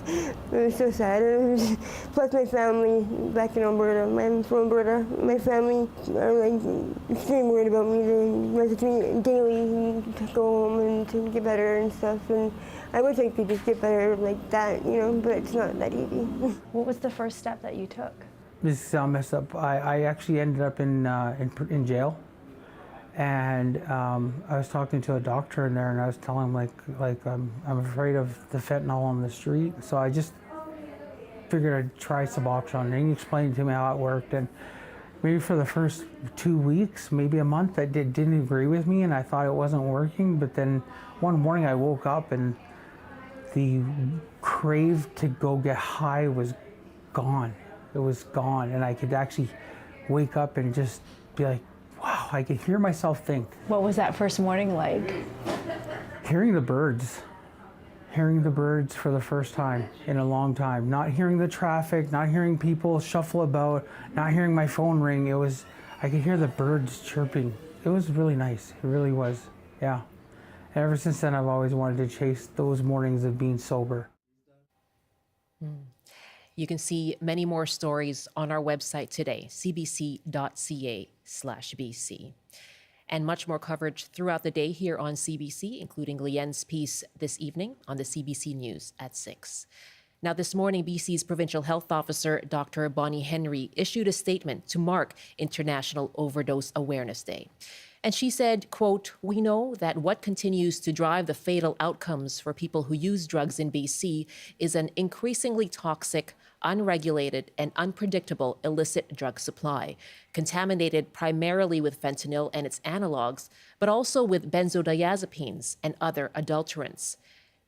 It was so sad. Plus my family back in Alberta. I'm from Alberta. My family are like extremely worried about me. They message me daily to go home and to get better and stuff. And I wish I could just get better like that, but it's not that easy. What was the first step that you took? This sound messed up. I actually ended up in jail, and I was talking to a doctor in there, and I was telling him I'm afraid of the fentanyl on the street. So I just figured I'd try Suboxone, and he explained to me how it worked. And maybe for the first 2 weeks, maybe a month, that didn't agree with me, and I thought it wasn't working. But then one morning I woke up, and the crave to go get high was gone. It was gone, and I could actually wake up and just be like, wow, I could hear myself think. What was that first morning like? Hearing the birds for the first time in a long time, not hearing the traffic, not hearing people shuffle about, not hearing my phone ring. I could hear the birds chirping. It was really nice, it really was, yeah. And ever since then, I've always wanted to chase those mornings of being sober. You can see many more stories on our website today, cbc.ca/BC. And much more coverage throughout the day here on CBC, including Leanne's piece this evening on the CBC News at 6. Now, this morning, BC's Provincial Health Officer, Dr. Bonnie Henry, issued a statement to mark International Overdose Awareness Day. And she said, quote, "We know that what continues to drive the fatal outcomes for people who use drugs in BC is an increasingly toxic, unregulated, and unpredictable illicit drug supply, contaminated primarily with fentanyl and its analogs, but also with benzodiazepines and other adulterants."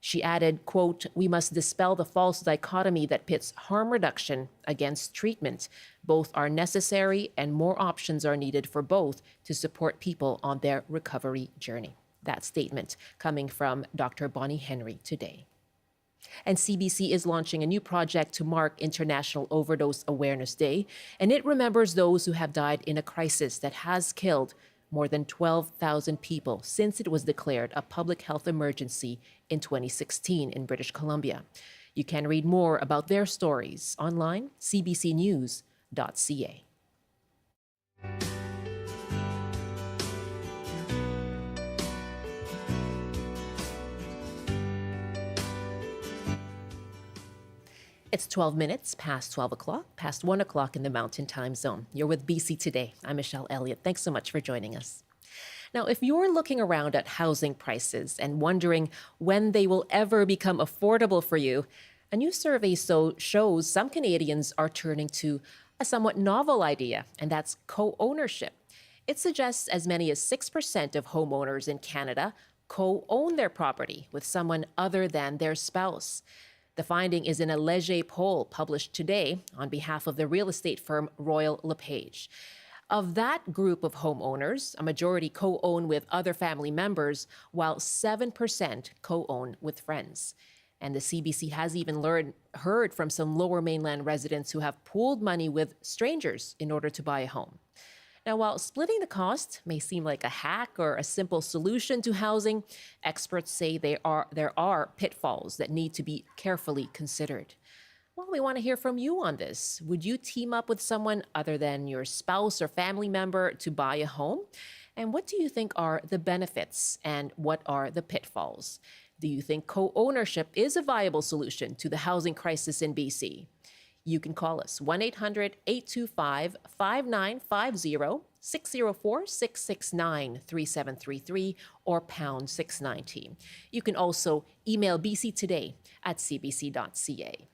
She added, quote, "We must dispel the false dichotomy that pits harm reduction against treatment. Both are necessary and more options are needed for both to support people on their recovery journey." That statement coming from Dr. Bonnie Henry today. And CBC is launching a new project to mark International Overdose Awareness Day, and it remembers those who have died in a crisis that has killed more than 12,000 people since it was declared a public health emergency in 2016 in British Columbia. You can read more about their stories online, cbcnews.ca. It's 12 minutes past 12 o'clock, past 1 o'clock in the Mountain Time Zone. You're with BC Today. I'm Michelle Elliott. Thanks so much for joining us. Now, if you're looking around at housing prices and wondering when they will ever become affordable for you, a new survey shows some Canadians are turning to a somewhat novel idea, and that's co-ownership. It suggests as many as 6% of homeowners in Canada co-own their property with someone other than their spouse. The finding is in a Leger poll published today on behalf of the real estate firm Royal LePage. Of that group of homeowners, a majority co-own with other family members, while 7% co-own with friends. And the CBC has even heard from some Lower Mainland residents who have pooled money with strangers in order to buy a home. Now, while splitting the cost may seem like a hack or a simple solution to housing, experts say there are pitfalls that need to be carefully considered. Well, we want to hear from you on this. Would you team up with someone other than your spouse or family member to buy a home? And what do you think are the benefits and what are the pitfalls? Do you think co-ownership is a viable solution to the housing crisis in BC? You can call us 1-800-825-5950, 604-669-3733, or pound 690. You can also email bctoday@cbc.ca.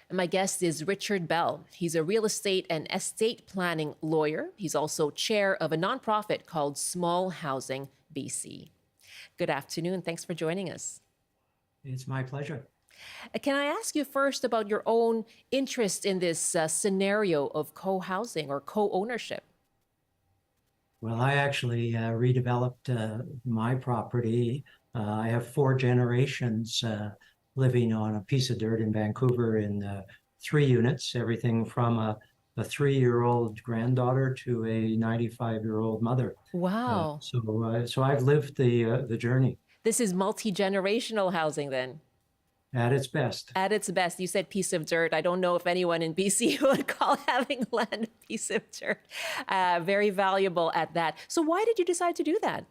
And my guest is Richard Bell. He's a real estate and estate planning lawyer. He's also chair of a nonprofit called Small Housing BC. Good afternoon. Thanks for joining us. It's my pleasure. Can I ask you first about your own interest in this scenario of co-housing or co-ownership? Well, I actually redeveloped my property. I have 4 generations living on a piece of dirt in Vancouver in 3 units, everything from a 3-year-old granddaughter to a 95-year-old mother. Wow. So I've lived the journey. This is multi-generational housing then. At its best. At its best, you said piece of dirt. I don't know if anyone in BC would call having land a piece of dirt. Very valuable at that. So why did you decide to do that?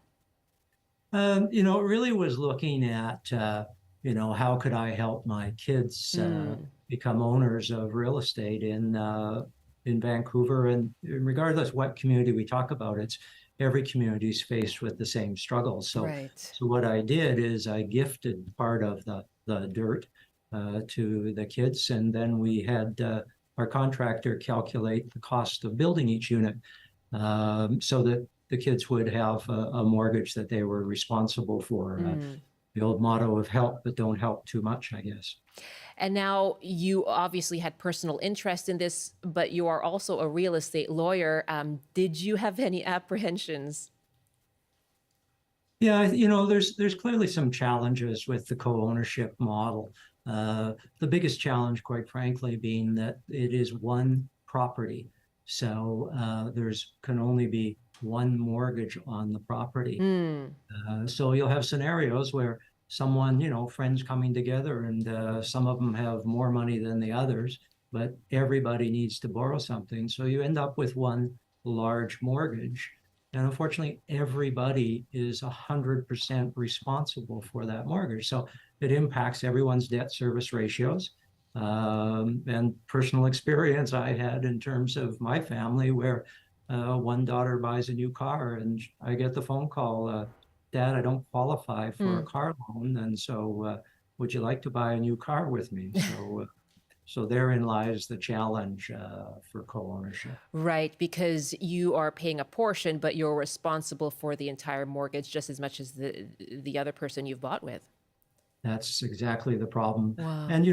It really was looking at, how could I help my kids become owners of real estate in Vancouver, and regardless what community we talk about, it's every community is faced with the same struggles. So, Right. so what I did is I gifted part of the dirt to the kids, and then we had our contractor calculate the cost of building each unit, so that the kids would have a mortgage that they were responsible for. The old motto of help, but don't help too much, I guess. And now you obviously had personal interest in this, but you are also a real estate lawyer. Did you have any apprehensions? Yeah, there's clearly some challenges with the co-ownership model. The biggest challenge, quite frankly, being that it is one property. So there's can only be one mortgage on the property. So you'll have scenarios where someone, friends coming together, and some of them have more money than the others, but everybody needs to borrow something. So you end up with one large mortgage. And unfortunately, everybody is 100% responsible for that mortgage. So it impacts everyone's debt service ratios. And personal experience I had in terms of my family, where one daughter buys a new car and I get the phone call, Dad, I don't qualify for a car loan. And so would you like to buy a new car with me? So therein lies the challenge for co-ownership. Right, because you are paying a portion, but you're responsible for the entire mortgage just as much as the other person you've bought with. That's exactly the problem. Wow. And,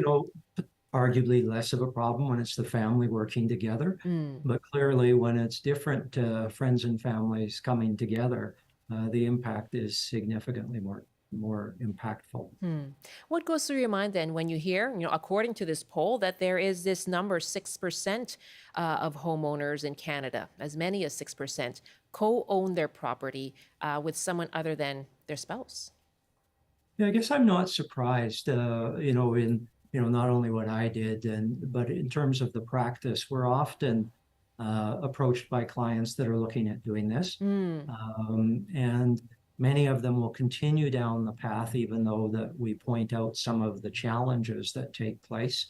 arguably less of a problem when it's the family working together. But clearly, when it's different friends and families coming together, the impact is significantly more impactful. What goes through your mind then when you hear, according to this poll, that there is this number, 6% of homeowners in Canada, as many as 6%, co-own their property with someone other than their spouse? Yeah, I guess I'm not surprised, in not only what I did, but in terms of the practice, we're often approached by clients that are looking at doing this. And many of them will continue down the path, even though that we point out some of the challenges that take place,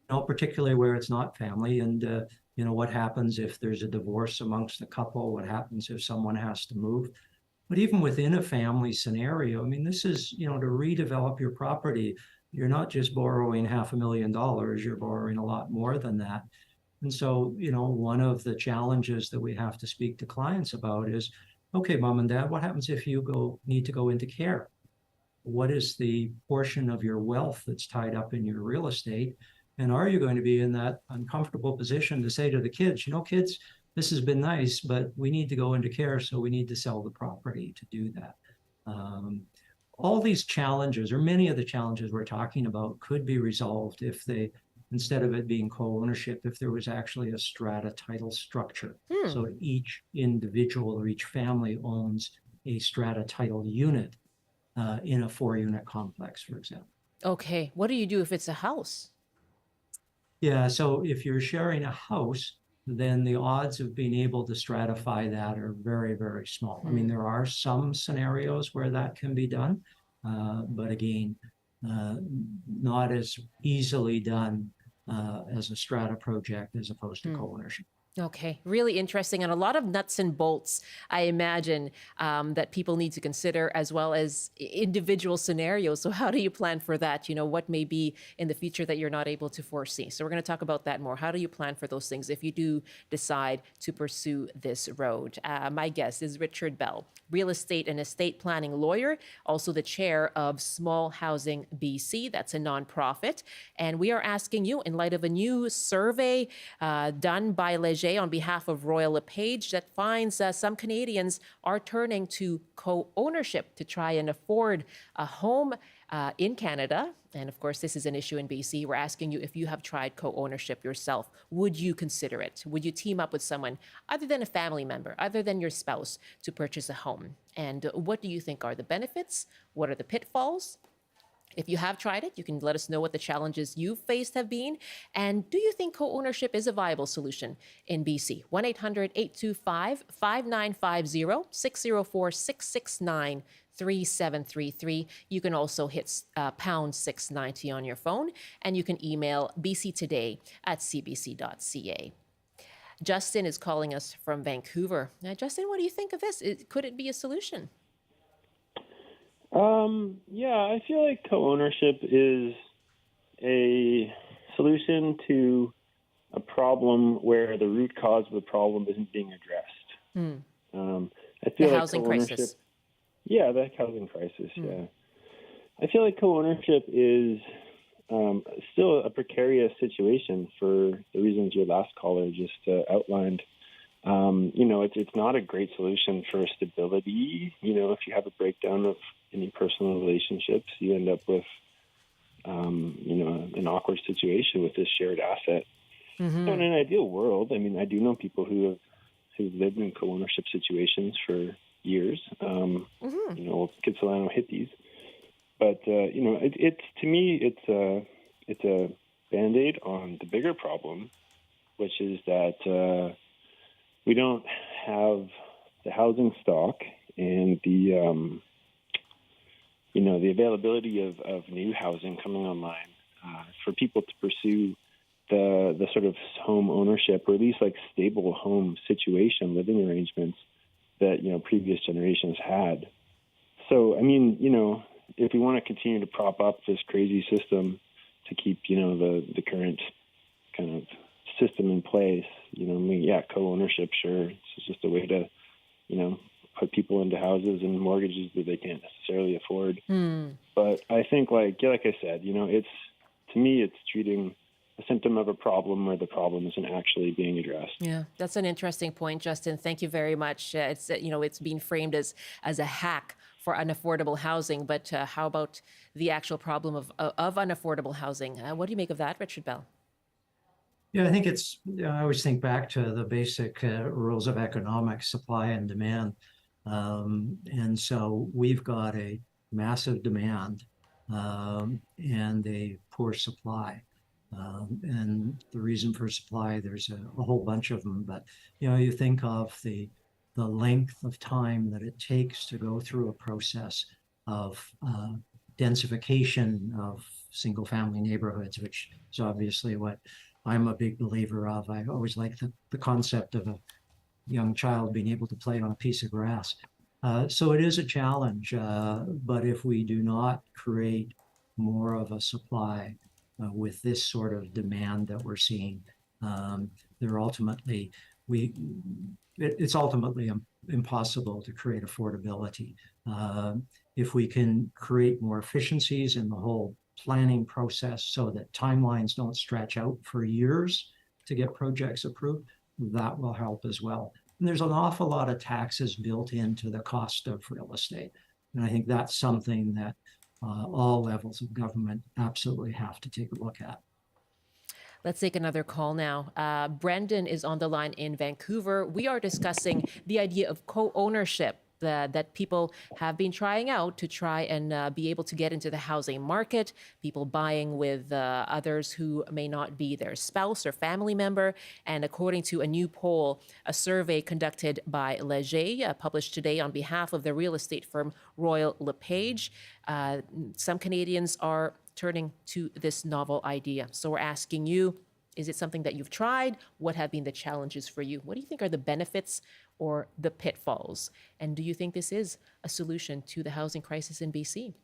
particularly where it's not family, and what happens if there's a divorce amongst the couple, what happens if someone has to move. But even within a family scenario, this is, to redevelop your property, you're not just borrowing $500,000, you're borrowing a lot more than that. And so, one of the challenges that we have to speak to clients about is, okay, mom and dad, what happens if you need to go into care? What is the portion of your wealth that's tied up in your real estate? And are you going to be in that uncomfortable position to say to the kids, kids, this has been nice, but we need to go into care, so we need to sell the property to do that. All these challenges, or many of the challenges we're talking about, could be resolved if instead of it being co-ownership, if there was actually a strata title structure. So each individual or each family owns a strata title unit in a 4-unit complex, for example. Okay, what do you do if it's a house? Yeah, so if you're sharing a house, then the odds of being able to stratify that are very, very small. There are some scenarios where that can be done, but again, not as easily done as a strata project as opposed to co-ownership. Okay, really interesting, and a lot of nuts and bolts, I imagine, that people need to consider, as well as individual scenarios. So how do you plan for that? What may be in the future that you're not able to foresee? So we're going to talk about that more. How do you plan for those things if you do decide to pursue this road? My guest is Richard Bell, real estate and estate planning lawyer, also the chair of Small Housing BC. That's a nonprofit. And we are asking you, in light of a new survey done by Leger on behalf of Royal LePage, that finds some Canadians are turning to co-ownership to try and afford a home in Canada. And of course, this is an issue in BC. We're asking you if you have tried co-ownership yourself. Would you consider it? Would you team up with someone other than a family member, other than your spouse, to purchase a home? And what do you think are the benefits? What are the pitfalls? If you have tried it, you can let us know what the challenges you've faced have been. And do you think co-ownership is a viable solution in BC? 1-800-825-5950, 604-669-3733. You can also hit pound 690 on your phone, and you can email bctoday@cbc.ca. Justin is calling us from Vancouver. Now, Justin, what do you think of this? Could it be a solution? Yeah, I feel like co-ownership is a solution to a problem where the root cause of the problem isn't being addressed. I feel The like housing co-ownership, crisis. yeah, the housing crisis. Yeah, I feel like co-ownership is still a precarious situation for the reasons your last caller just outlined. It's not a great solution for stability. If you have a breakdown of any personal relationships, you end up with, an awkward situation with this shared asset. In an ideal world, I mean, I do know people who've lived in co-ownership situations for years. Kitsilano hippies. But it's to me, it's a Band-Aid on the bigger problem, which is that we don't have the housing stock and the availability of new housing coming online for people to pursue the sort of home ownership, or at least like stable home situation, living arrangements that previous generations had. So I mean, if we want to continue to prop up this crazy system to keep the current kind of system in place, co-ownership, sure, it's just a way to put people into houses and mortgages that they can't necessarily afford. But I think like I said, it's, to me, it's treating a symptom of a problem where the problem isn't actually being addressed. Yeah, that's an interesting point, Justin. Thank you very much. It's being framed as a hack for unaffordable housing, but how about the actual problem of unaffordable housing? What do you make of that, Richard Bell? Yeah, I think I always think back to the basic rules of economics, supply and demand. And so we've got a massive demand and a poor supply. And the reason for supply, there's a whole bunch of them, but you think of the length of time that it takes to go through a process of densification of single family neighborhoods, which is obviously what I'm a big believer of. I always like the concept of a young child being able to play on a piece of grass. So it is a challenge, but if we do not create more of a supply with this sort of demand that we're seeing, it's ultimately impossible to create affordability. If we can create more efficiencies in the whole planning process so that timelines don't stretch out for years to get projects approved, that will help as well. And there's an awful lot of taxes built into the cost of real estate. And I think that's something that all levels of government absolutely have to take a look at. Let's take another call now. Brendan is on the line in Vancouver. We are discussing the idea of co-ownership that people have been trying out to try and be able to get into the housing market, people buying with others who may not be their spouse or family member. And according to a new poll, a survey conducted by Leger, published today on behalf of the real estate firm Royal LePage, some Canadians are turning to this novel idea. So we're asking you, is it something that you've tried? What have been the challenges for you? What do you think are the benefits or the pitfalls? And do you think this is a solution to the housing crisis in BC?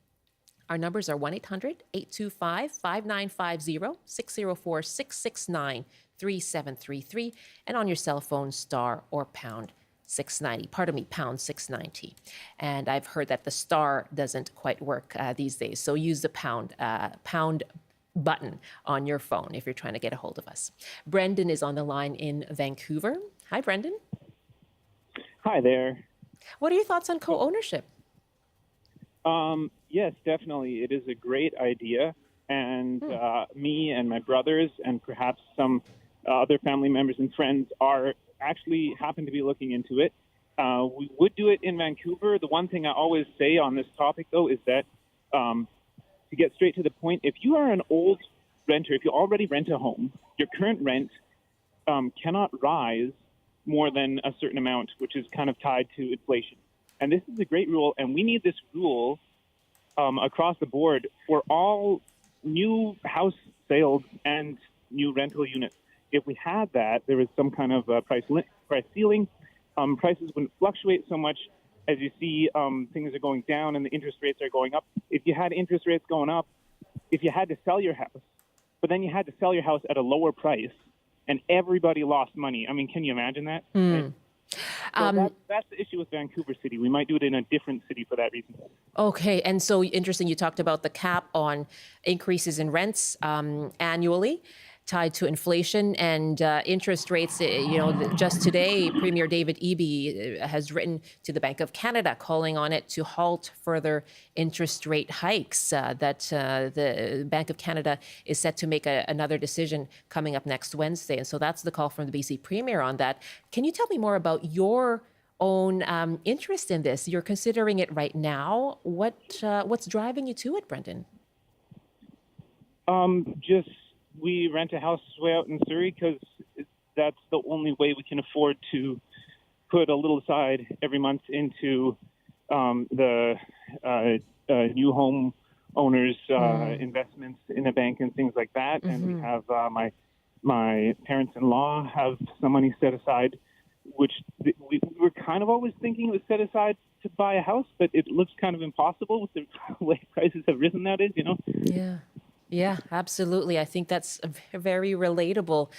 Our numbers are 1-800-825-5950, 604-669-3733, and on your cell phone, star or pound 690. Pardon me, pound 690. And I've heard that the star doesn't quite work these days, so use the pound button on your phone if you're trying to get a hold of us. Brendan is on the line in Vancouver. Hi, Brendan. Hi there. What are your thoughts on co-ownership? Yes, definitely. It is a great idea. And me and my brothers and perhaps some other family members and friends happen to be looking into it. We would do it in Vancouver. The one thing I always say on this topic, though, is that to get straight to the point, if you are an old renter, if you already rent a home, your current rent cannot rise more than a certain amount, which is kind of tied to inflation. And this is a great rule, and we need this rule across the board for all new house sales and new rental units. If we had that, there was some kind of price ceiling. Prices wouldn't fluctuate so much. As you see, things are going down and the interest rates are going up. If you had interest rates going up, if you had to sell your house, but then you had to sell your house at a lower price, and everybody lost money. I mean, can you imagine that? Right? So that's the issue with Vancouver City. We might do it in a different city for that reason. Okay, and so interesting, you talked about the cap on increases in rents annually tied to inflation and interest rates. Just today, Premier David Eby has written to the Bank of Canada calling on it to halt further interest rate hikes, that the Bank of Canada is set to make another decision coming up next Wednesday. And so that's the call from the BC Premier on that. Can you tell me more about your own interest in this? You're considering it right now. What's driving you to it, Brendan? We rent a house way out in Surrey because that's the only way we can afford to put a little aside every month into the new home owners' investments in a bank and things like that. Mm-hmm. And we have my parents-in-law have some money set aside, which we were kind of always thinking it was set aside to buy a house, but it looks kind of impossible with the way prices have risen nowadays, Yeah. Yeah, absolutely. I think that's very relatable.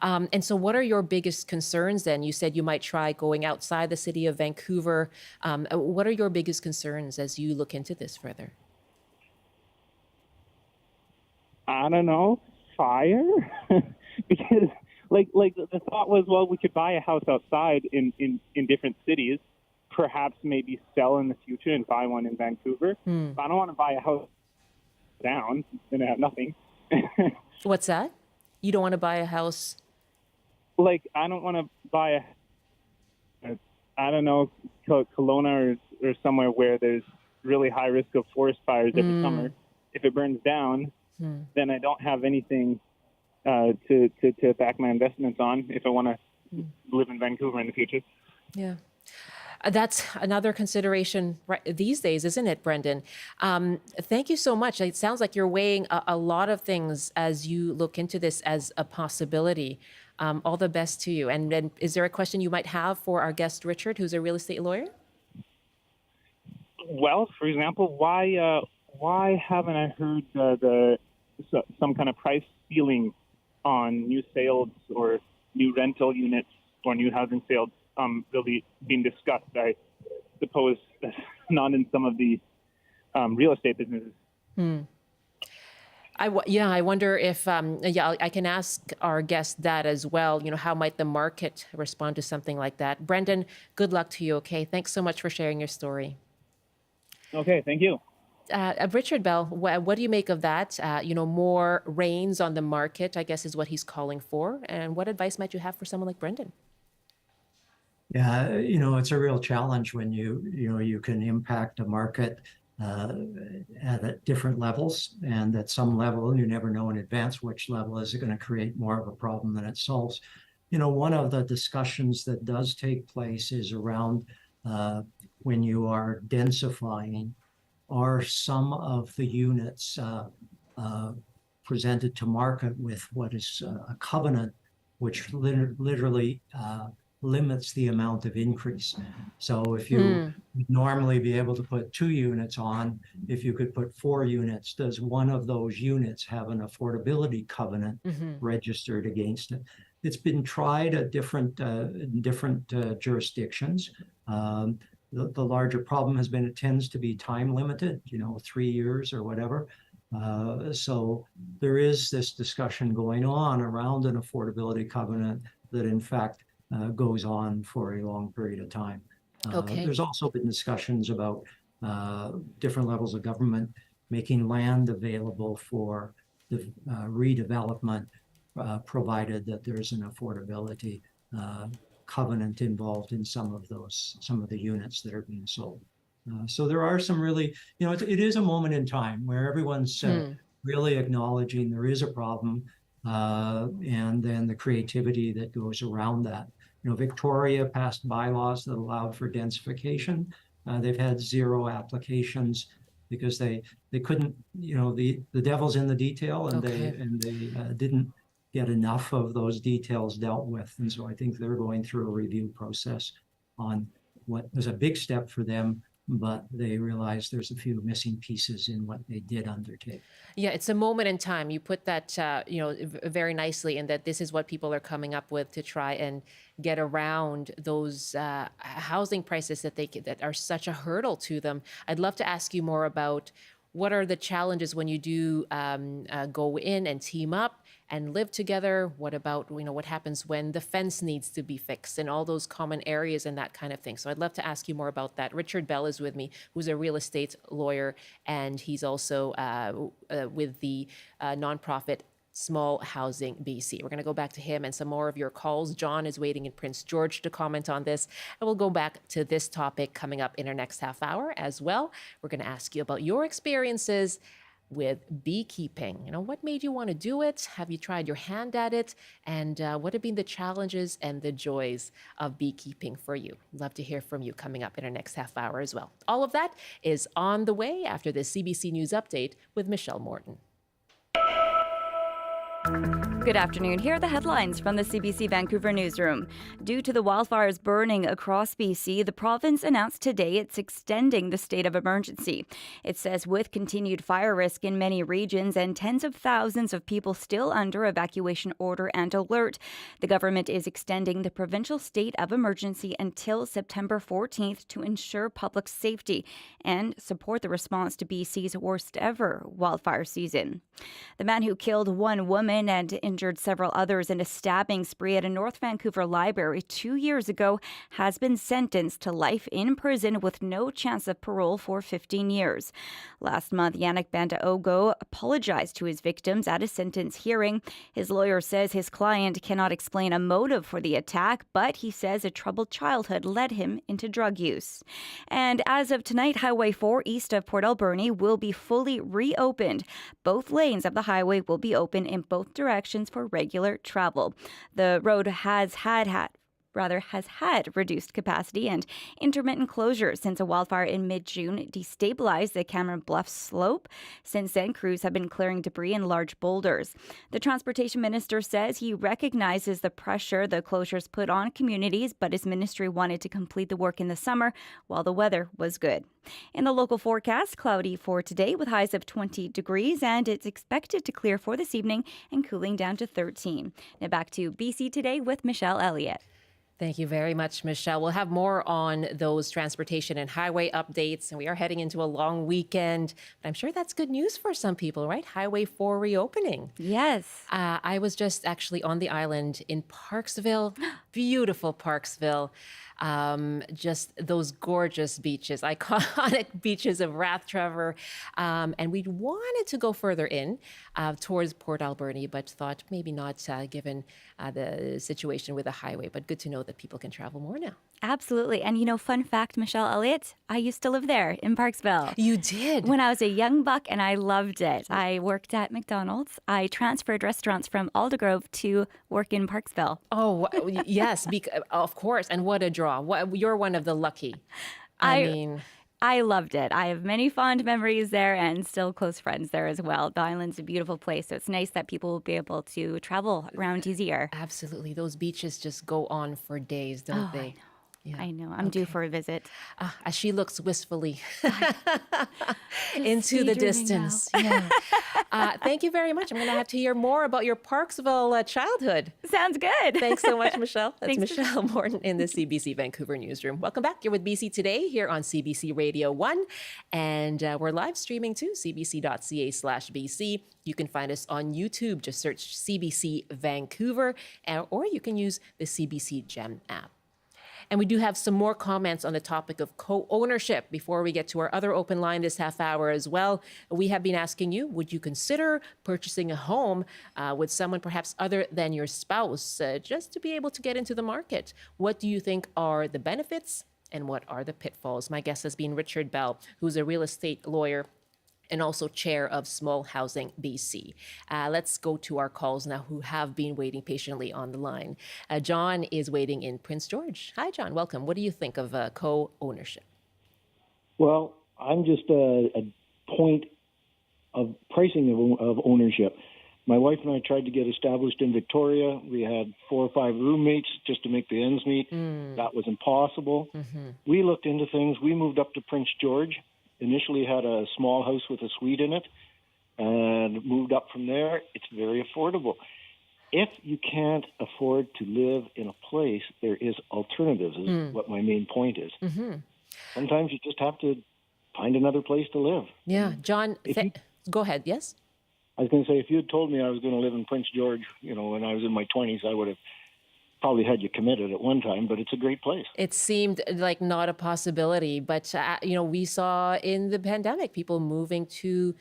And so what are your biggest concerns then? You said you might try going outside the city of Vancouver. What are your biggest concerns as you look into this further? I don't know, fire? Because like the thought was, well, we could buy a house outside in different cities, perhaps maybe sell in the future and buy one in Vancouver. But I don't want to buy a house down, then I have nothing. What's that? You don't want to buy a house? Like, I don't want to buy I don't know, Kelowna or somewhere where there's really high risk of forest fires every summer. If it burns down, then I don't have anything to back my investments on if I want to live in Vancouver in the future. Yeah. That's another consideration these days, isn't it, Brendan? Thank you so much. It sounds like you're weighing a lot of things as you look into this as a possibility. All the best to you. And then is there a question you might have for our guest, Richard, who's a real estate lawyer? Well, for example, why haven't I heard some kind of price ceiling on new sales or new rental units or new housing sales really being discussed? I suppose not in some of the real estate businesses. I wonder if, I can ask our guest that as well. How might the market respond to something like that? Brendan, good luck to you, okay? Thanks so much for sharing your story. Okay, thank you. Richard Bell, what do you make of that? More reins on the market, I guess, is what he's calling for. And what advice might you have for someone like Brendan? Yeah, it's a real challenge when you can impact a market at different levels, and at some level you never know in advance which level is going to create more of a problem than it solves. One of the discussions that does take place is around when you are densifying, are some of the units presented to market with what is a covenant, which literally limits the amount of increase. So if you normally be able to put 2 units on, if you could put 4 units, does one of those units have an affordability covenant registered against it? It's been tried at different jurisdictions. The larger problem has been it tends to be time limited, 3 years or whatever. So there is this discussion going on around an affordability covenant that in fact goes on for a long period of time. Okay. There's also been discussions about different levels of government making land available for the redevelopment, provided that there's an affordability covenant involved in some of the units that are being sold. So there are some really, it is a moment in time where everyone's really acknowledging there is a problem, and then the creativity that goes around that. Victoria passed bylaws that allowed for densification. They've had 0 applications because they couldn't, the devil's in the detail, and Okay. they didn't get enough of those details dealt with. And so I think they're going through a review process on what was a big step for them, but they realize there's a few missing pieces in what they did undertake. Yeah, it's a moment in time. You put that, very nicely, in that this is what people are coming up with to try and get around those housing prices that are such a hurdle to them. I'd love to ask you more about what are the challenges when you do go in and team up and live together. What about, what happens when the fence needs to be fixed and all those common areas and that kind of thing. So I'd love to ask you more about that. Richard Bell is with me, who's a real estate lawyer, and he's also with the nonprofit Small Housing BC. We're going to go back to him and some more of your calls. John is waiting in Prince George to comment on this. And we'll go back to this topic coming up in our next half hour as well. We're going to ask you about your experiences with beekeeping. What made you want to do it? Have you tried your hand at it? And what have been the challenges and the joys of beekeeping for you? Love to hear from you coming up in our next half hour as well. All of that is on the way after the CBC News Update with Michelle Morton. Good afternoon. Here are the headlines from the CBC Vancouver newsroom. Due to the wildfires burning across BC, the province announced today it's extending the state of emergency. It says with continued fire risk in many regions and tens of thousands of people still under evacuation order and alert, the government is extending the provincial state of emergency until September 14th to ensure public safety and support the response to BC's worst ever wildfire season. The man who killed one woman and injured several others in a stabbing spree at a North Vancouver library 2 years ago has been sentenced to life in prison with no chance of parole for 15 years. Last month, Yannick Bandaogo apologized to his victims at a sentence hearing. His lawyer says his client cannot explain a motive for the attack, but he says a troubled childhood led him into drug use. And as of tonight, Highway 4 east of Port Alberni will be fully reopened. Both lanes of the highway will be open in both directions for regular travel. The road has had reduced capacity and intermittent closures since a wildfire in mid-June destabilized the Cameron Bluffs slope. Since then, crews have been clearing debris and large boulders. The transportation minister says he recognizes the pressure the closures put on communities, but his ministry wanted to complete the work in the summer while the weather was good. In the local forecast, cloudy for today with highs of 20 degrees, and it's expected to clear for this evening and cooling down to 13. Now back to BC Today with Michelle Elliott. Thank you very much, Michelle. We'll have more on those transportation and highway updates, and we are heading into a long weekend. But I'm sure that's good news for some people, right? Highway 4 reopening. Yes. I was just actually on the island in Parksville, beautiful Parksville. Just those gorgeous beaches, iconic beaches of Rathtrevor. And we wanted to go further in towards Port Alberni, but thought maybe not given the situation with the highway. But good to know that people can travel more now. Absolutely. And fun fact, Michelle Elliott, I used to live there in Parksville. You did? When I was a young buck, and I loved it. I worked at McDonald's. I transferred restaurants from Aldergrove to work in Parksville. Oh, yes, of course. And what a draw. You're one of the lucky. I loved it. I have many fond memories there and still close friends there as well. The island's a beautiful place, so it's nice that people will be able to travel around easier. Absolutely. Those beaches just go on for days, don't they? Yeah. I know. I'm due for a visit. As she looks wistfully into the distance. Yeah. Thank you very much. I'm going to have to hear more about your Parksville childhood. Sounds good. Thanks so much, Michelle. That's Thanks. Michelle Morton in the CBC Vancouver newsroom. Welcome back. You're with BC Today here on CBC Radio 1. And we're live streaming too, cbc.ca/BC. You can find us on YouTube. Just search CBC Vancouver, or you can use the CBC Gem app. And we do have some more comments on the topic of co-ownership before we get to our other open line this half hour as well. We have been asking you, would you consider purchasing a home with someone perhaps other than your spouse just to be able to get into the market? What do you think are the benefits and what are the pitfalls? My guest has been Richard Bell, who's a real estate lawyer and also chair of Small Housing BC. Let's go to our calls now who have been waiting patiently on the line. John is waiting in Prince George. Hi, John. Welcome. What do you think of co-ownership? Well, I'm just a point of pricing of ownership. My wife and I tried to get established in Victoria. We had 4 or 5 roommates just to make the ends meet. That was impossible. We looked into things. We moved up to Prince George. Initially had a small house with a suite in it and moved up from there. It's very affordable. If you can't afford to live in a place, there is alternatives, is what my main point is. Sometimes you just have to find another place to live. Yeah, John, go ahead, yes? I was going to say, if you had told me I was going to live in Prince George, when I was in my 20s, I would have probably had you committed at one time, but it's a great place. It seemed like not a possibility, but we saw in the pandemic people moving to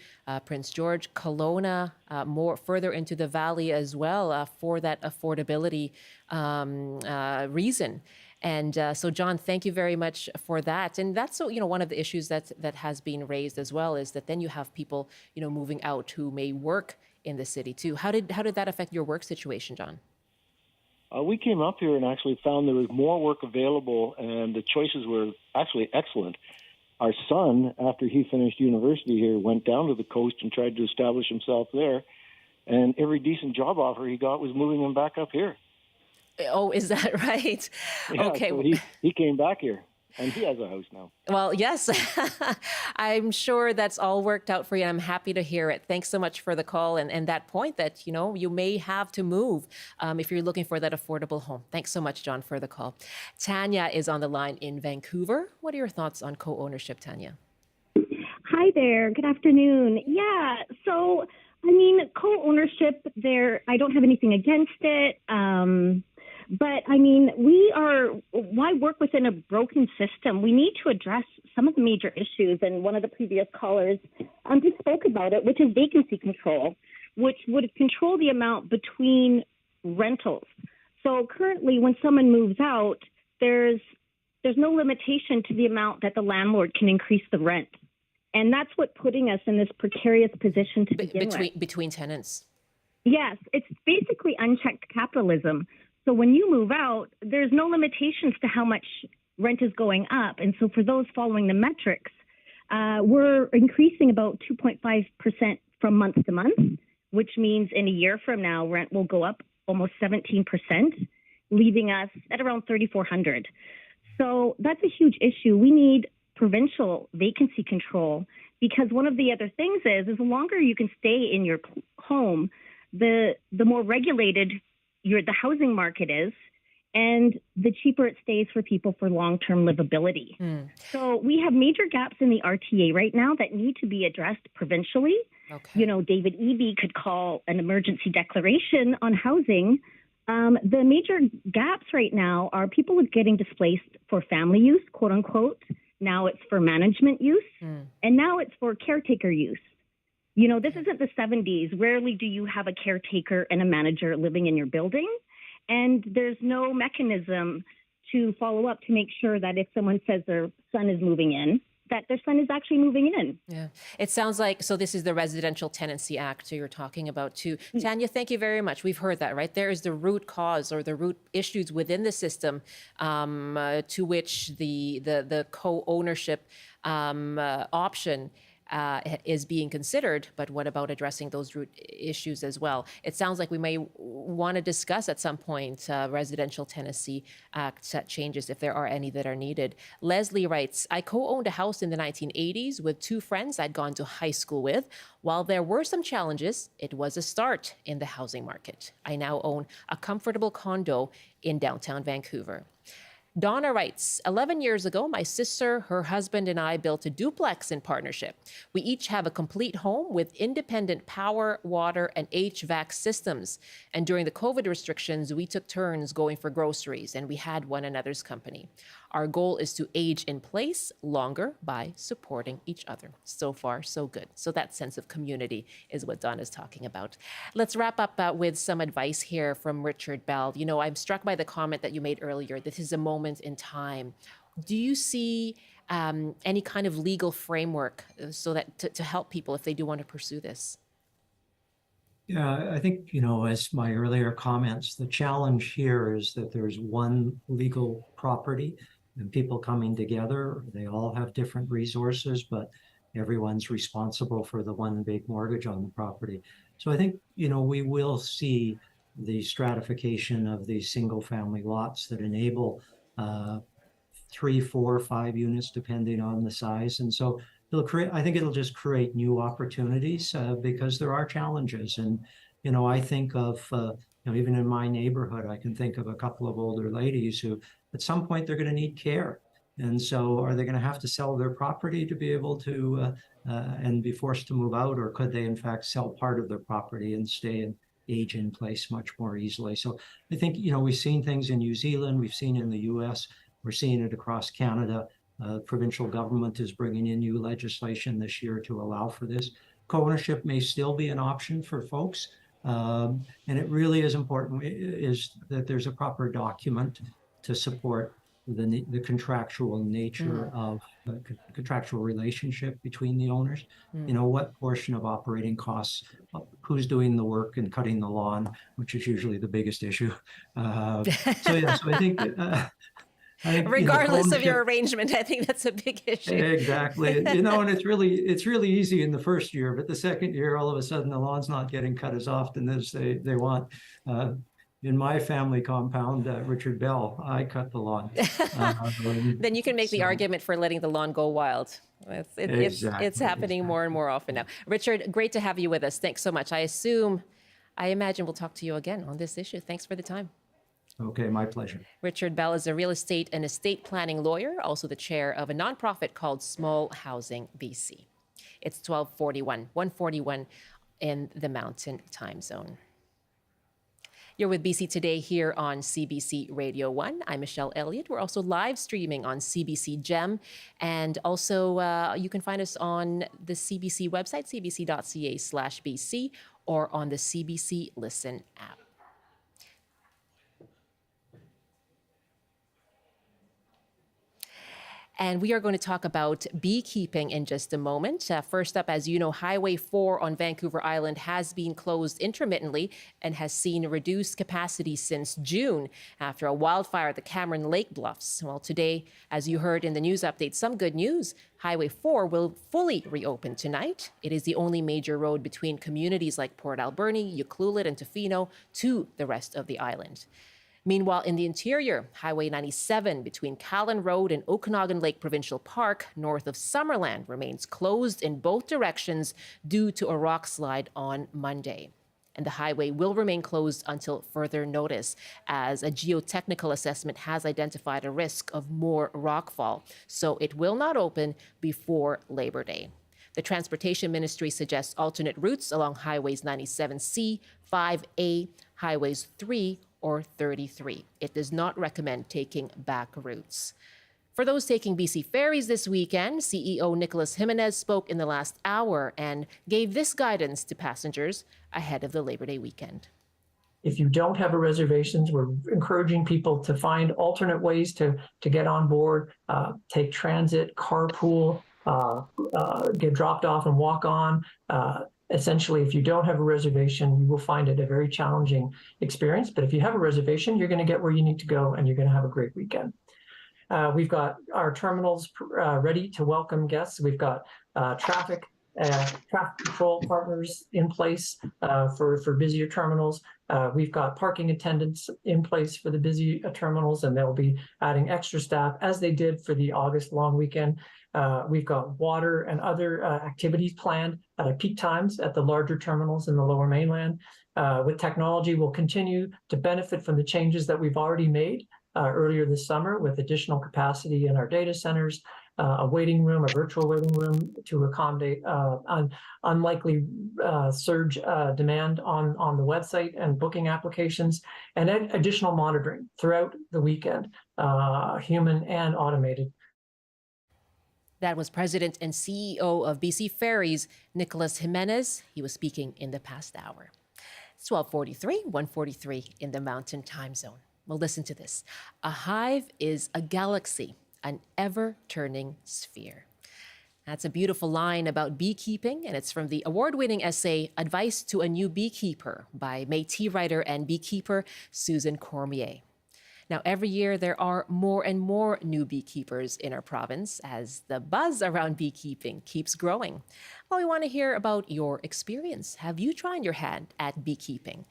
Prince George, Kelowna, more further into the valley as well for that affordability reason. And so, John, thank you very much for that. And that's one of the issues that has been raised as well, is that then you have people moving out who may work in the city too. How did that affect your work situation, John? We came up here and actually found there was more work available, and the choices were actually excellent. Our son, after he finished university here, went down to the coast and tried to establish himself there, and every decent job offer he got was moving him back up here. Oh, is that right? Yeah, okay. So he came back here, and he has a house now. Well, yes, I'm sure that's all worked out for you. I'm happy to hear it. Thanks so much for the call and that point that, you may have to move if you're looking for that affordable home. Thanks so much, John, for the call. Tanya is on the line in Vancouver. What are your thoughts on co-ownership, Tanya? Hi there. Good afternoon. Yeah, so, co-ownership there, I don't have anything against it. But why work within a broken system? We need to address some of the major issues. And one of the previous callers just spoke about it, which is vacancy control, which would control the amount between rentals. So currently, when someone moves out, there's no limitation to the amount that the landlord can increase the rent. And that's what putting us in this precarious position to begin with. Between tenants. Yes, it's basically unchecked capitalism. So when you move out, there's no limitations to how much rent is going up. And so for those following the metrics, we're increasing about 2.5% from month to month, which means in a year from now, rent will go up almost 17%, leaving us at around $3,400. So that's a huge issue. We need provincial vacancy control, because one of the other things is the longer you can stay in your home, the more regulated the housing market is, and the cheaper it stays for people for long-term livability. So we have major gaps in the RTA right now that need to be addressed provincially. Okay. David Eby could call an emergency declaration on housing. The major gaps right now are people getting displaced for family use, quote unquote. Now it's for management use, and now it's for caretaker use. This isn't the 70s. Rarely do you have a caretaker and a manager living in your building. And there's no mechanism to follow up to make sure that if someone says their son is moving in, that their son is actually moving in. Yeah. It sounds like, so this is the Residential Tenancy Act you're talking about too. Tanya, thank you very much. We've heard that, right? There is the root cause or the root issues within the system to which the co-ownership option is being considered, but what about addressing those root issues as well? It sounds like we may want to discuss at some point Residential Tenancy Act changes, if there are any that are needed. Leslie writes, I co-owned a house in the 1980s with 2 friends I'd gone to high school with. While there were some challenges, it was a start in the housing market. I now own a comfortable condo in downtown Vancouver. Donna writes, 11 years ago, my sister, her husband, and I built a duplex in partnership. We each have a complete home with independent power, water, and HVAC systems. And during the COVID restrictions, we took turns going for groceries, and we had one another's company. Our goal is to age in place longer by supporting each other. So far, so good. So that sense of community is what Donna's talking about. Let's wrap up with some advice here from Richard Bell. I'm struck by the comment that you made earlier. This is a moment in time Do you see any kind of legal framework so that to help people if they do want to pursue this? Yeah, I think, as my earlier comments, the challenge here is that there's one legal property and people coming together. They all have different resources, but everyone's responsible for the one big mortgage on the property. So I think, we will see the stratification of these single family lots that enable 3, 4, 5 units, depending on the size. And so I think it'll just create new opportunities because there are challenges. And, I think of, even in my neighborhood, I can think of a couple of older ladies who at some point they're going to need care. And so are they going to have to sell their property to be able to and be forced to move out? Or could they in fact sell part of their property and stay and age in place much more easily? So I think, we've seen things in New Zealand, we've seen in the US, we're seeing it across Canada. Provincial government is bringing in new legislation this year to allow for this. Co-ownership may still be an option for folks. And it really is important is that there's a proper document to support the contractual nature of the contractual relationship between the owners. What portion of operating costs, who's doing the work and cutting the lawn, which is usually the biggest issue. So I think regardless of your arrangement, I think that's a big issue. Exactly. And it's really easy in the first year, but the second year, all of a sudden the lawn's not getting cut as often as they want. In my family compound, Richard Bell, I cut the lawn. Then you can make the argument for letting the lawn go wild. It's happening more and more often now. Richard, great to have you with us. Thanks so much. I imagine we'll talk to you again on this issue. Thanks for the time. Okay, my pleasure. Richard Bell is a real estate and estate planning lawyer, also the chair of a nonprofit called Small Housing BC. It's 1:41 in the Mountain Time Zone. You're with BC Today here on CBC Radio 1. I'm Michelle Elliott. We're also live streaming on CBC Gem. And also you can find us on the CBC website, cbc.ca/BC, or on the CBC Listen app. And we are going to talk about beekeeping in just a moment. First up, as you know, Highway 4 on Vancouver Island has been closed intermittently and has seen reduced capacity since June after a wildfire at the Cameron Lake Bluffs. Well, today, as you heard in the news update, some good news. Highway 4 will fully reopen tonight. It is the only major road between communities like Port Alberni, Ucluelet, and Tofino to the rest of the island. Meanwhile, in the interior, Highway 97 between Callan Road and Okanagan Lake Provincial Park, north of Summerland, remains closed in both directions due to a rock slide on Monday. And the highway will remain closed until further notice, as a geotechnical assessment has identified a risk of more rockfall. So it will not open before Labor Day. The Transportation Ministry suggests alternate routes along Highways 97C, 5A, Highways 3, or 33. It does not recommend taking back routes. For those taking BC ferries this weekend, CEO Nicholas Jimenez spoke in the last hour and gave this guidance to passengers ahead of the Labor Day weekend. If you don't have a reservation, we're encouraging people to find alternate ways to get on board, take transit, carpool, get dropped off and walk on. Essentially, if you don't have a reservation, you will find it a very challenging experience. But if you have a reservation, you're going to get where you need to go and you're going to have a great weekend. We've got our terminals ready to welcome guests. We've got traffic control partners in place for busier terminals. We've got parking attendants in place for the busy terminals, and they'll be adding extra staff as they did for the August long weekend. We've got water and other activities planned at peak times at the larger terminals in the Lower Mainland. With technology, we'll continue to benefit from the changes that we've already made earlier this summer with additional capacity in our data centers, a waiting room, a virtual waiting room to accommodate unlikely surge demand on the website and booking applications, and additional monitoring throughout the weekend, human and automated. That was President and CEO of BC Ferries, Nicholas Jimenez. He was speaking in the past hour. It's 12:43, 1:43 in the Mountain Time Zone. Well, listen to this. A hive is a galaxy an ever-turning sphere. That's a beautiful line about beekeeping, and it's from the award-winning essay Advice to a New Beekeeper by Métis writer and beekeeper Susan Cormier. Now, every year there are more and more new beekeepers in our province as the buzz around beekeeping keeps growing. Well, we want to hear about your experience. Have you tried your hand at beekeeping?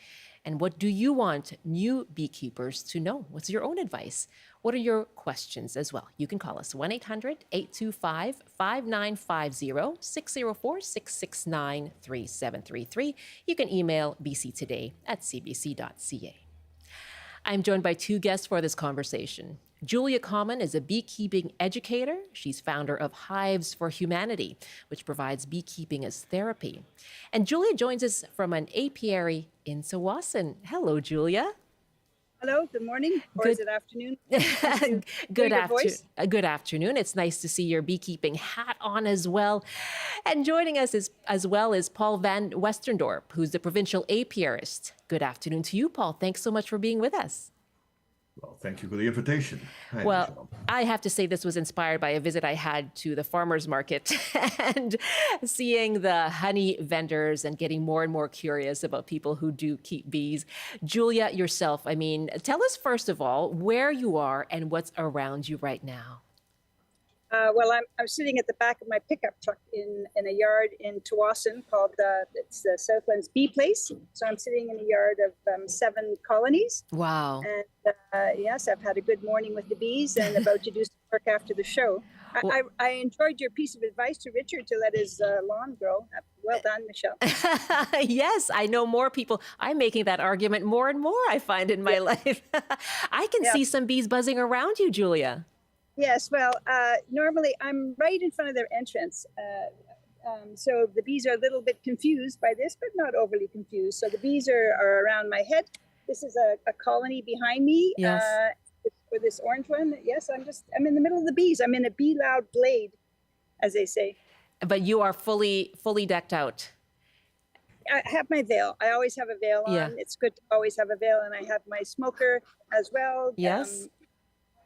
And what do you want new beekeepers to know? What's your own advice? What are your questions as well? You can call us 1-800-825-5950, 604-669-3733. You can email bctoday@cbc.ca. I'm joined by two guests for this conversation. Julia Common is a beekeeping educator. She's founder of Hives for Humanity, which provides beekeeping as therapy. And Julia joins us from an apiary in Tsawwassen. Hello, Julia. Hello, good morning, or is it afternoon? Good afternoon. It's nice to see your beekeeping hat on as well. And joining us as well is Paul Van Westerndorp, who's the provincial apiarist. Good afternoon to you, Paul. Thanks so much for being with us. Well, thank you for the invitation. Hi, well, Michelle. I have to say this was inspired by a visit I had to the farmers market and seeing the honey vendors and getting more and more curious about people who do keep bees. Julia, yourself, I mean, tell us first of all where you are and what's around you right now. Well, I'm sitting at the back of my pickup truck in a yard in Tsawwassen called it's the Southlands Bee Place. So I'm sitting in a yard of 7 colonies. Wow. And yes, I've had a good morning with the bees and about to do some work after the show. I enjoyed your piece of advice to Richard to let his lawn grow. Well done, Michelle. Yes, I know more people. I'm making that argument more and more, I find, in my life. I can see some bees buzzing around you, Julia. Yes, well, normally I'm right in front of their entrance. So the bees are a little bit confused by this, but not overly confused. So the bees are around my head. This is a colony behind me. Yes. For this orange one. Yes, I'm in the middle of the bees. I'm in a bee loud glade, as they say. But you are fully decked out. I have my veil. I always have a veil on. Yeah. It's good to always have a veil. And I have my smoker as well. Yes.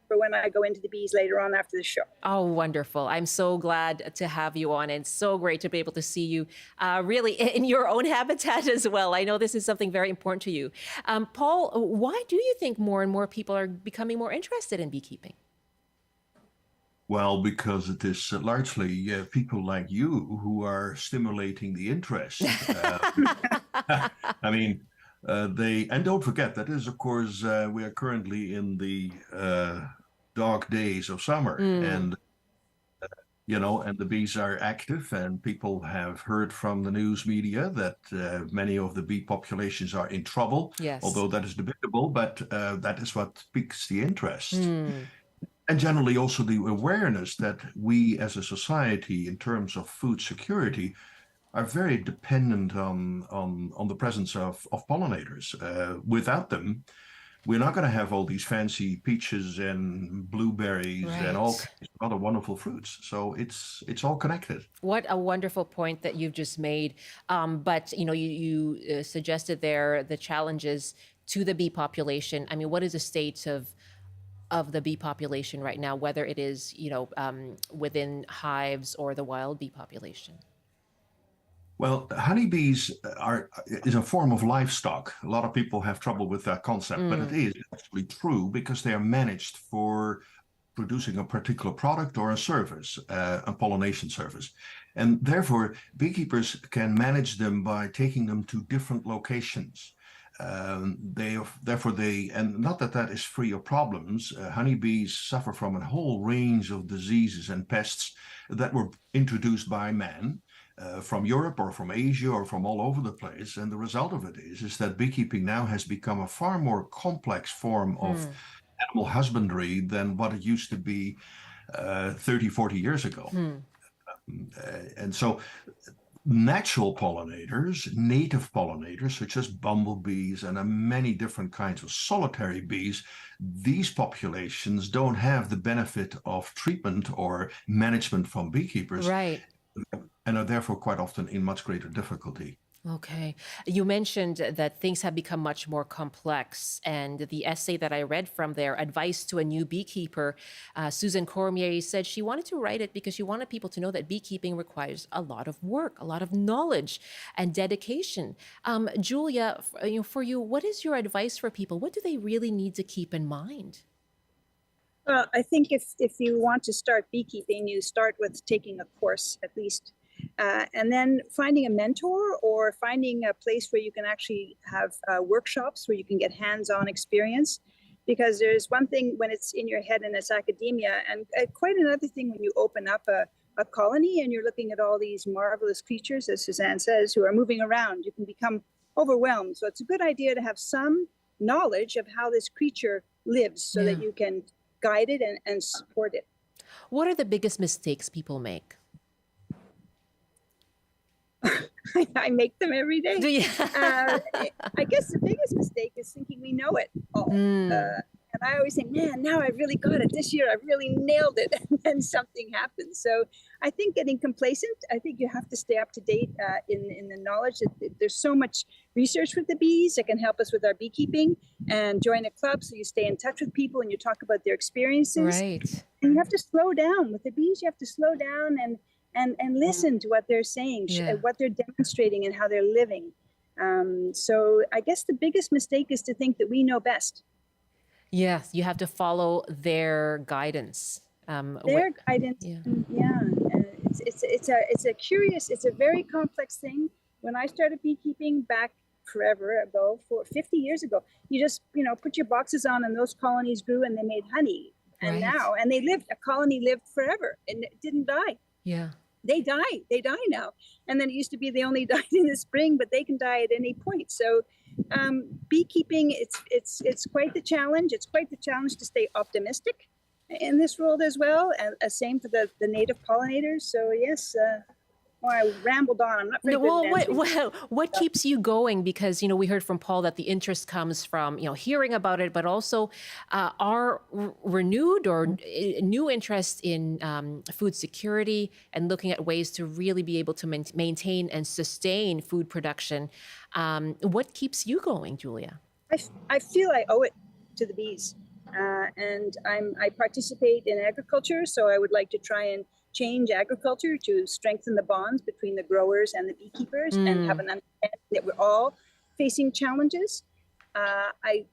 For when I go into the bees later on after the show. Oh, wonderful. I'm so glad to have you on, and so great to be able to see you really in your own habitat as well. I know this is something very important to you. Paul, why do you think more and more people are becoming more interested in beekeeping? Well, because it is largely people like you who are stimulating the interest. I mean, and don't forget that is, of course, we are currently in the dark days of summer, and and the bees are active, and people have heard from the news media that many of the bee populations are in trouble. Yes. Although that is debatable, but that is what piques the interest. And generally also the awareness that we as a society, in terms of food security, are very dependent on the presence of pollinators. Without them, we're not going to have all these fancy peaches and blueberries and all kinds of other wonderful fruits. So it's all connected. What a wonderful point that you've just made. But you suggested there the challenges to the bee population. I mean, what is the state of the bee population right now, whether it is within hives or the wild bee population? Well, honeybees is a form of livestock. A lot of people have trouble with that concept, but it is actually true because they are managed for producing a particular product or a service, a pollination service. And therefore, beekeepers can manage them by taking them to different locations. And not that is free of problems. Honeybees suffer from a whole range of diseases and pests that were introduced by man. From Europe or from Asia or from all over the place. And the result of it is that beekeeping now has become a far more complex form of animal husbandry than what it used to be 30, 40 years ago. And so natural pollinators, native pollinators, such as bumblebees and many different kinds of solitary bees, these populations don't have the benefit of treatment or management from beekeepers. Right. And are therefore quite often in much greater difficulty. Okay. You mentioned that things have become much more complex. And the essay that I read from there, Advice to a New Beekeeper, Susan Cormier said she wanted to write it because she wanted people to know that beekeeping requires a lot of work, a lot of knowledge and dedication. Julia, for you, what is your advice for people? What do they really need to keep in mind? Well, I think if you want to start beekeeping, you start with taking a course at least. And then finding a mentor or finding a place where you can actually have workshops where you can get hands-on experience. Because there's one thing when it's in your head and it's academia, and quite another thing when you open up a colony and you're looking at all these marvelous creatures, as Suzanne says, who are moving around. You can become overwhelmed. So it's a good idea to have some knowledge of how this creature lives so that you can guide it and support it. What are the biggest mistakes people make? I make them every day. Do you? I guess the biggest mistake is thinking we know it all. And I always say, man, now I really got it. This year I really nailed it. And then something happens. So I think getting complacent, I think you have to stay up to date in the knowledge that there's so much research with the bees that can help us with our beekeeping, and join a club so you stay in touch with people and you talk about their experiences. Right. And you have to slow down. With the bees, you have to slow down and listen to what they're saying, what they're demonstrating and how they're living. So I guess the biggest mistake is to think that we know best. Yes, you have to follow their guidance. Their guidance, it's a very complex thing. When I started beekeeping back forever ago, 50 years ago, you just, put your boxes on and those colonies grew and they made honey. And a colony lived forever and it didn't die. Yeah. They die now. And then it used to be they only died in the spring, but they can die at any point. So beekeeping, it's quite the challenge. It's quite the challenge to stay optimistic in this world as well. And same for the native pollinators. So yes, I rambled on. I'm not very good at what keeps you going? Because, we heard from Paul that the interest comes from, hearing about it, but also our renewed or new interest in food security and looking at ways to really be able to maintain and sustain food production. What keeps you going, Julia? I feel I owe it to the bees. And I participate in agriculture, so I would like to try and change agriculture to strengthen the bonds between the growers and the beekeepers and have an understanding that we're all facing challenges. I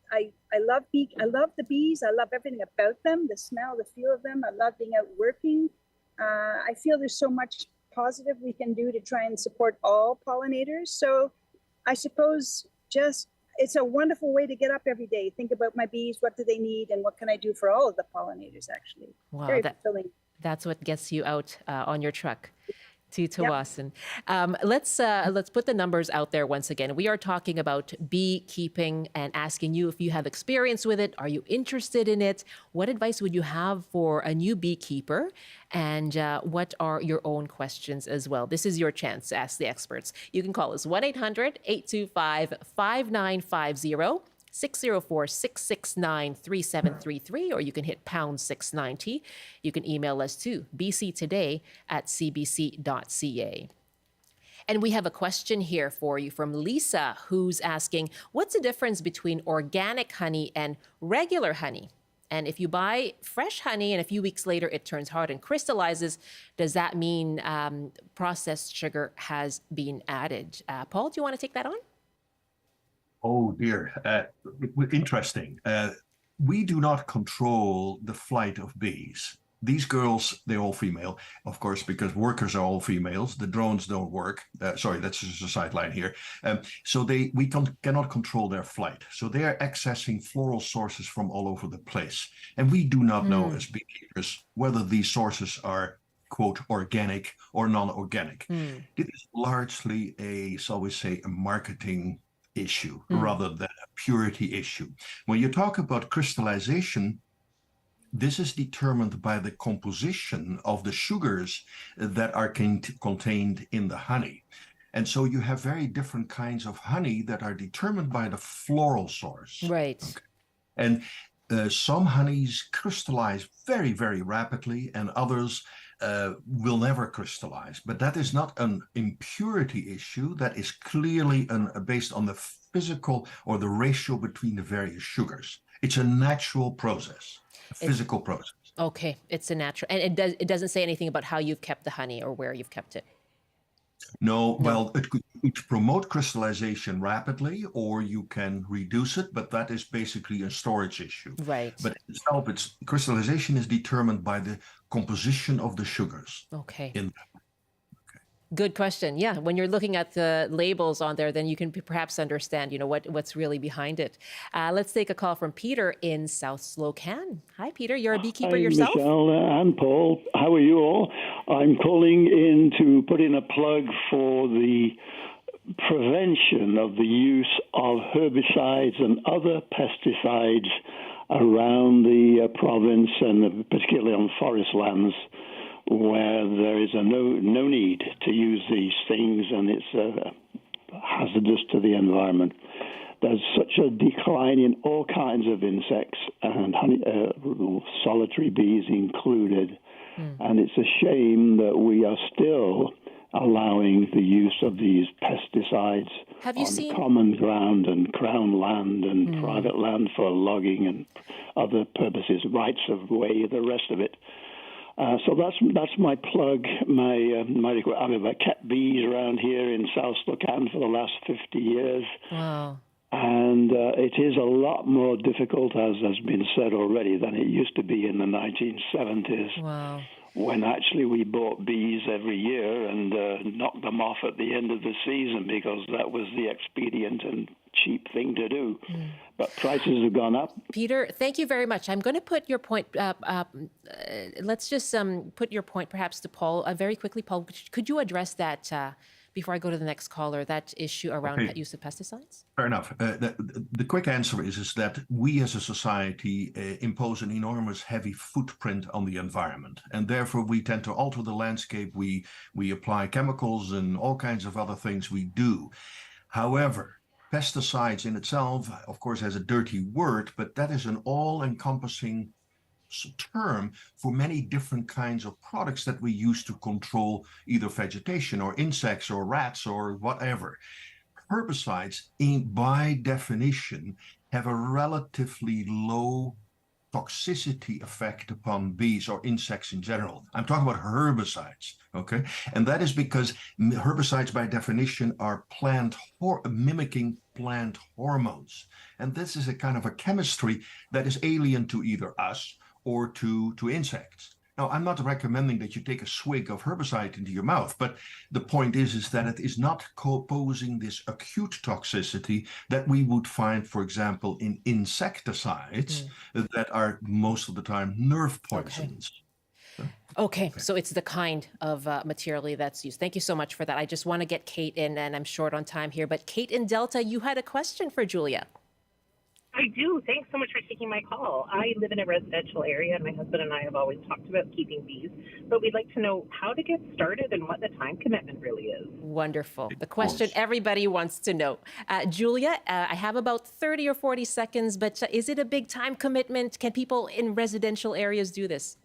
love the bees. I love everything about them, the smell, the feel of them. I love being out working. I feel there's so much positive we can do to try and support all pollinators. So I suppose it's a wonderful way to get up every day. Think about my bees, what do they need, and what can I do for all of the pollinators, actually. Wow, very fulfilling. That's what gets you out on your truck to Tsawwassen. Let's put the numbers out there once again. We are talking about beekeeping and asking you if you have experience with it. Are you interested in it? What advice would you have for a new beekeeper? And what are your own questions as well? This is your chance to ask the experts. You can call us 1-800-825-5950. 604-669-3733, or you can hit pound 690. You can email us to bctoday@cbc.ca. And we have a question here for you from Lisa, who's asking, what's the difference between organic honey and regular honey? And if you buy fresh honey and a few weeks later it turns hard and crystallizes, does that mean processed sugar has been added? Paul, do you want to take that on? Oh dear, interesting. We do not control the flight of bees. These girls, they're all female, of course, because workers are all females. The drones don't work. Sorry, that's just a sideline here. So we cannot control their flight. So they are accessing floral sources from all over the place. And we do not know as beekeepers whether these sources are, quote, organic or non-organic. It is largely shall we say, a marketing issue rather than a purity issue. When you talk about crystallization, this is determined by the composition of the sugars that are contained in the honey. And so you have very different kinds of honey that are determined by the floral source. Right. Okay. And some honeys crystallize very, very rapidly, and others will never crystallize. But that is not an impurity issue. That is clearly based on the physical or the ratio between the various sugars. It's a natural process, a physical process. Okay, it's a natural, and it doesn't say anything about how you've kept the honey or where you've kept it. No, well, it could promote crystallization rapidly, or you can reduce it, but that is basically a storage issue. Right. But itself, crystallization is determined by the composition of the sugars. Okay. In Good question. Yeah, when you're looking at the labels on there, then you can perhaps understand, what's really behind it. Let's take a call from Peter in South Slocan. Hi, Peter. You're a beekeeper yourself? Michelle and Paul. How are you all? I'm calling in to put in a plug for the prevention of the use of herbicides and other pesticides around the province, and particularly on forest lands, where there is no need to use these things, and it's hazardous to the environment. There's such a decline in all kinds of insects, and solitary bees included, and it's a shame that we are still allowing the use of these pesticides on common ground and crown land and private land for logging and other purposes, rights of way, the rest of it. So that's my plug, my request. I've kept bees around here in South Slocan for the last 50 years. Wow. And it is a lot more difficult, as has been said already, than it used to be in the 1970s. Wow. When actually we bought bees every year and knocked them off at the end of the season because that was the expedient and cheap thing to do. But prices have gone up. Peter, thank you very much. I'm going to put your point, let's just put your point perhaps to Paul very quickly. Paul, could you address that before I go to the next caller, that issue around use of pesticides? Fair enough. The quick answer is that we as a society impose an enormous heavy footprint on the environment, and therefore we tend to alter the landscape. We apply chemicals and all kinds of other things we do. However, pesticides in itself, of course, has a dirty word, but that is an all-encompassing term for many different kinds of products that we use to control either vegetation or insects or rats or whatever. Herbicides, by definition, have a relatively low toxicity effect upon bees or insects in general. I'm talking about herbicides, okay? And that is because herbicides, by definition, are mimicking plant hormones. And this is a kind of a chemistry that is alien to either us or to insects. Now, I'm not recommending that you take a swig of herbicide into your mouth, but the point is that it is not posing this acute toxicity that we would find, for example, in insecticides that are most of the time nerve poisons. Okay, so it's the kind of material that's used. Thank you so much for that. I just want to get Kate in, and I'm short on time here, but Kate in Delta, you had a question for Julia. I do. Thanks so much for taking my call. I live in a residential area, and my husband and I have always talked about keeping bees, but we'd like to know how to get started and what the time commitment really is. Wonderful. The question everybody wants to know. Julia, I have about 30 or 40 seconds, but is it a big time commitment? Can people in residential areas do this?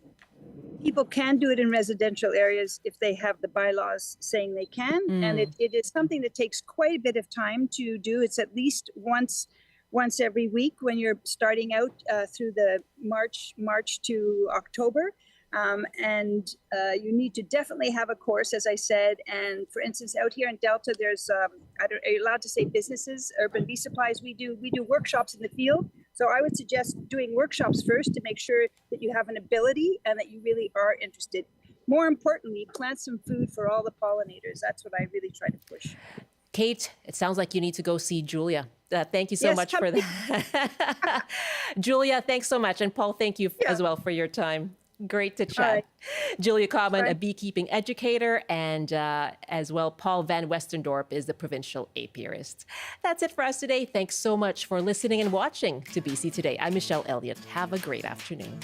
People can do it in residential areas if they have the bylaws saying they can, and it is something that takes quite a bit of time to do. It's at least once every week when you're starting out through the March to October. And you need to definitely have a course, as I said. And for instance, out here in Delta, there's, are you allowed to say businesses, Urban Bee Supplies? We do workshops in the field. So I would suggest doing workshops first to make sure that you have an ability and that you really are interested. More importantly, plant some food for all the pollinators. That's what I really try to push. Kate, it sounds like you need to go see Julia. Thank you so much for that. Julia, thanks so much. And Paul, thank you as well for your time. Great to chat. Julia Common, a beekeeping educator, and as well, Paul Van Westendorp is the provincial apiarist. That's it for us today. Thanks so much for listening and watching to BC Today. I'm Michelle Elliott. Have a great afternoon.